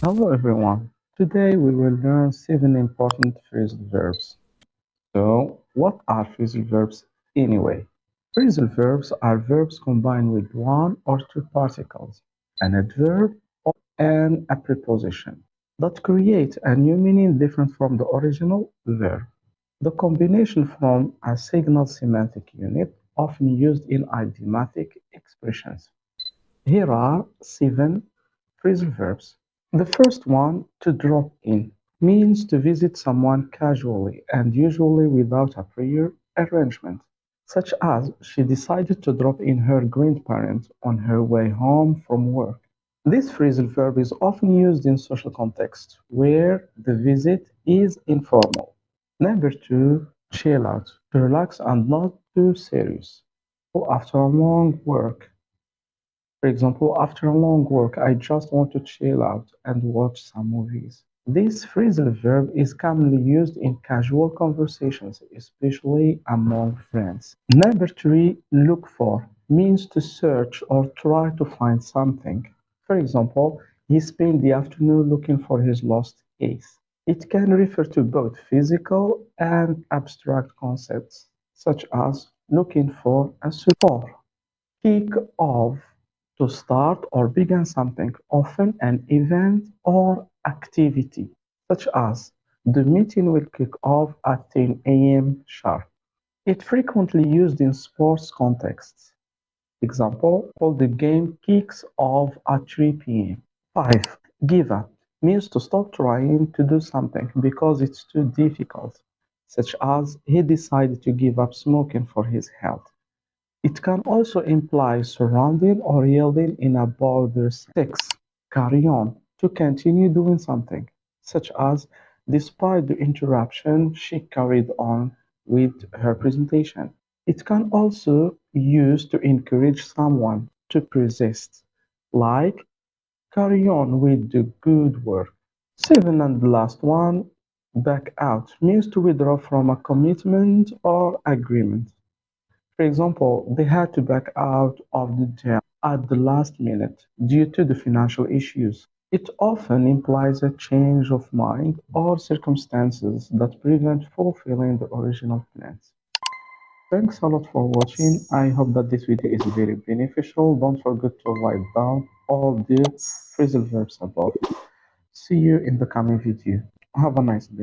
Hello everyone. Today we will learn 7 important phrasal verbs. So, what are phrasal verbs anyway? Phrasal verbs are verbs combined with one or two particles, an adverb, and a preposition that create a new meaning different from the original verb. The combination forms a signal semantic unit often used in idiomatic expressions. Here are 7 phrasal verbs. The first one, to drop in, means to visit someone casually and usually without a prior arrangement, such as she decided to drop in her grandparents on her way home from work. This phrasal verb is often used in social contexts where the visit is informal. Number two, chill out, to relax and not too serious. After a long work, for example, after a long work, I just want to chill out and watch some movies. This phrasal verb is commonly used in casual conversations, especially among friends. Number three, look for means to search or try to find something. For example, he spent the afternoon looking for his lost case. It can refer to both physical and abstract concepts, such as looking for a support. Kick off, to start or begin something, often an event or activity, such as the meeting will kick off at 10 a.m. sharp. It frequently used in sports contexts. Example, the game kicks off at 3 p.m. 5. Give up means to stop trying to do something because it's too difficult, such as he decided to give up smoking for his health. It can also imply surrounding or yielding in a broader sense. 6. Carry on, to continue doing something, such as despite the interruption, she carried on with her presentation. It can also be used to encourage someone to persist, like carry on with the good work. 7 and the last one, back out, means to withdraw from a commitment or agreement. For example, they had to back out of the deal at the last minute due to the financial issues. It often implies a change of mind or circumstances that prevent fulfilling the original plans. Thanks a lot for watching. I hope that this video is very beneficial. Don't forget to write down all the phrasal verbs above. See you in the coming video. Have a nice day.